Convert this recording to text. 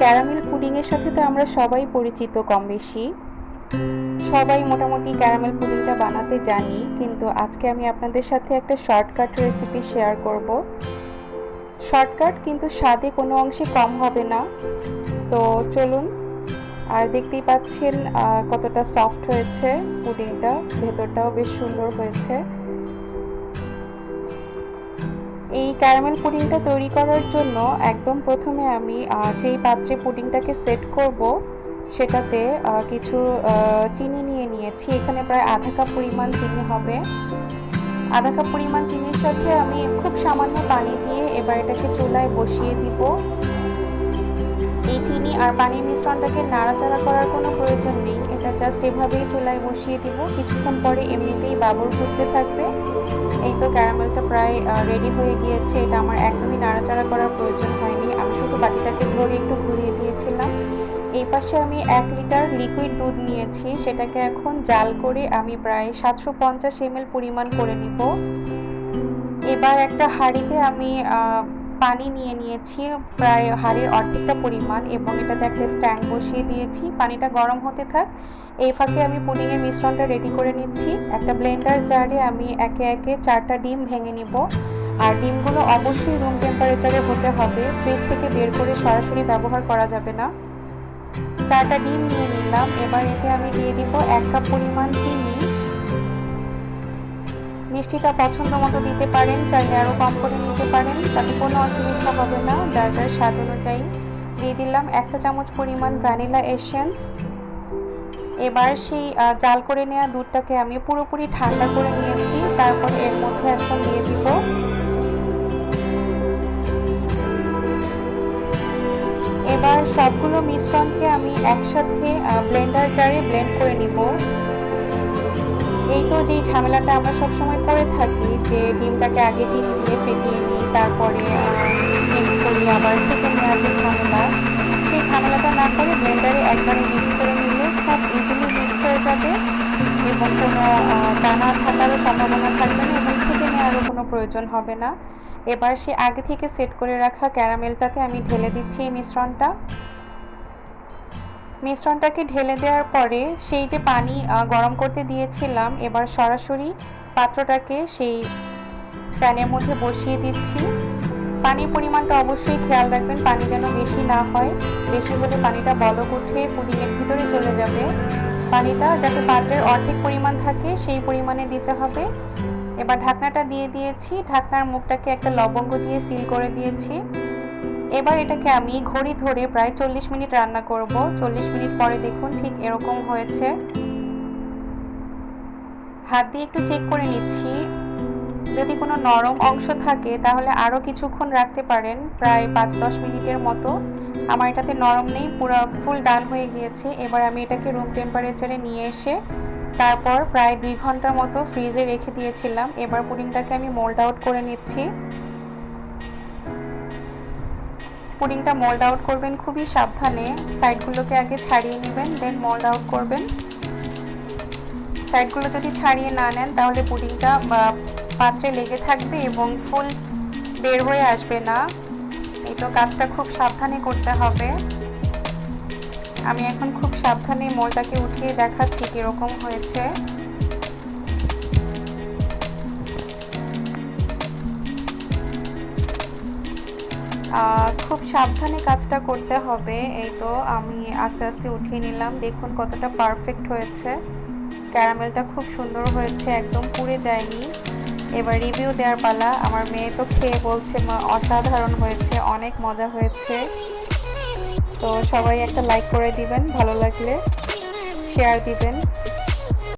Caramel পুডিংয়ের সাথে তো আমরা সবাই পরিচিত কম বেশি। সবাই মোটামুটি ক্যারামেল পুডিংটা বানাতে জানি, কিন্তু আজকে আমি আপনাদের সাথে একটা শর্টকাট রেসিপি শেয়ার করব। শর্টকাট কিন্তু স্বাদে কোনো অংশে কম হবে না। তো চলুন। আর দেখতেই পাচ্ছেন কতটা সফট হয়েছে পুডিংটা, ভেতরটাও বেশ সুন্দর হয়েছে। এই ক্যারামেল পুডিংটা তৈরি করার জন্য একদম প্রথমে আমি যেই পাত্রে পুডিংটাকে সেট করব সেটাতে কিছু চিনি নিয়ে নিয়েছি। এখানে প্রায় আধা কাপ পরিমাণ চিনি হবে। আধা কাপ পরিমাণ চিনির সাথে আমি খুব সামান্য পানি দিয়ে এবার এটাকে চুলায় বসিয়ে দিব। এই চিনি আর পানির মিশ্রণটাকে নাড়াচাড়া করার কোনো প্রয়োজন নেই, এটা জাস্ট এভাবেই চুলায় বসিয়ে দিব। কিছুক্ষণ পরে এমনিতেই বাবলস উঠতে থাকবে। এই তো ক্যারামেলটা প্রায় রেডি হয়ে গিয়েছে। এটা আমার একদমই নাড়াচাড়া করার প্রয়োজন হয়নি, আমি শুধু বাটিটাকে ধরে একটু ঘুরিয়ে দিয়েছিলাম। এই পাশে আমি 1 লিটার লিকুইড দুধ নিয়েছি, সেটাকে এখন জাল করে আমি প্রায় 750 ml পরিমাণ করে নিব। এবার একটা হাঁড়িতে আমি পানি নিয়ে নিয়েছি প্রায় হাঁড়ির অর্ধেকটা পরিমাণ, এবং এটাতে একটা স্ট্যান্ড বসিয়ে দিয়েছি। পানিটা গরম হতে থাক, এই ফাঁকে আমি পুডিংয়ের মিশ্রণটা রেডি করে নিচ্ছি। একটা ব্লেন্ডার জারে আমি একে একে 4টা ডিম ভেঙে নিব। আর ডিমগুলো অবশ্যই রুম টেম্পারেচারে হতে হবে, ফ্রিজ থেকে বের করে সরাসরি ব্যবহার করা যাবে না। 4টা ডিম নিয়ে নিলাম। এবার এতে আমি দিয়ে দিব 1 কাপ পরিমাণ চিনি। মিষ্টিটা পছন্দ মতো দিতে পারেন, চাইলে আরও কম করে নিতে পারেন, তাতে কোনো অসুবিধা হবে না। যার যার স্বাদ অনুযায়ী দিয়ে দিলাম 1 চা চামচ পরিমাণ ভ্যানিলা এসেন্স। এবার সেই জাল করে নেওয়া দুধটাকে আমি পুরোপুরি ঠান্ডা করে নিয়েছি। তারপর এর মধ্যে এখন দিয়ে দিব এবার সবগুলো মিশ্রণকে আমি একসাথে ব্লেন্ডার জারে ব্লেন্ড করে নিব। এই তো যেই ঝামেলাটা আমরা সবসময় করে থাকি, যে ডিমটাকে আগে চিনি দিয়ে ফেটিয়ে নিই, তারপরে মিক্স করি, আবার ছেঁকে নেওয়ার যে ঝামেলা, সেই ঝামেলাটা না করে ব্লেন্ডারে একবারে মিক্স করে নিলে খুব ইজিলি মিক্স হয়ে যাবে এবং কোনো দানা থাকারও সম্ভাবনা থাকবে না, এবং ছেঁকে নেওয়ারও কোনো প্রয়োজন হবে না। এবার সে আগে থেকে সেট করে রাখা ক্যারামেলটাতে আমি ঢেলে দিচ্ছি এই মিশ্রণটাকে ঢেলে দেওয়ার পরে সেই যে পানি গরম করতে দিয়েছিলাম, এবার সরাসরি পাত্রটাকে সেই প্যানের মধ্যে বসিয়ে দিচ্ছি। পানির পরিমাণটা অবশ্যই খেয়াল রাখবেন, পানি যেন বেশি না হয়। বেশি হলে পানিটা বলক উঠে পুডিংয়ের ভিতরে চলে যাবে। পানিটা যাতে পাত্রের অর্ধেক পরিমাণ থাকে সেই পরিমাণে দিতে হবে। এবার ঢাকনাটা দিয়ে দিয়েছি, ঢাকনার মুখটাকে একটা লবঙ্গ দিয়ে সিল করে দিয়েছি। এবার এটাকে আমি ঘড়ি ধরে প্রায় 40 মিনিট রান্না করব। 40 মিনিট পরে দেখুন ঠিক এরকম হয়েছে। হাত দিয়ে একটু চেক করে নিচ্ছি, যদি কোনো নরম অংশ থাকে তাহলে আরও কিছুক্ষণ রাখতে পারেন, প্রায় 5-10 মিনিটের মতো। আমার এটাতে নরম নেই, পুরো ফুল ডান হয়ে গিয়েছে। এবার আমি এটাকে রুম টেম্পারেচারে নিয়ে এসে তারপর প্রায় 2 ঘন্টার মতো ফ্রিজে রেখে দিয়েছিলাম। এবার পুডিংটাকে আমি মোল্ড আউট করে নিচ্ছি। পুডিংটা মোল্ড আউট করবেন খুবই সাবধানে, সাইডগুলোকে আগে ছাড়িয়ে নেবেন, দেন মোল্ড আউট করবেন। সাইডগুলো যদি ছাড়িয়ে না নেন তাহলে পুডিংটা পাত্রে লেগে থাকবে এবং ফুল বের হয়ে আসবে না। এই তো কাজটা খুব সাবধানে করতে হবে। আমি এখন খুব সাবধানে মোলটাকে উঠিয়ে দেখাচ্ছি কিরকম হয়েছে। খুব সাবধানে কাজটা করতে হবে। এই তো আমি আস্তে আস্তে উঠিয়ে নিলাম, দেখুন কতটা পারফেক্ট হয়েছে। ক্যারামেলটা খুব সুন্দর হয়েছে, একদম পুড়ে যায়নি। এবার রিভিউ দেওয়ার পালা। আমার মেয়ে তো খেয়ে বলছে মা অসাধারণ হয়েছে, অনেক মজা হয়েছে। তো সবাই একটা লাইক করে দিবেন, ভালো লাগলে শেয়ার দিবেন।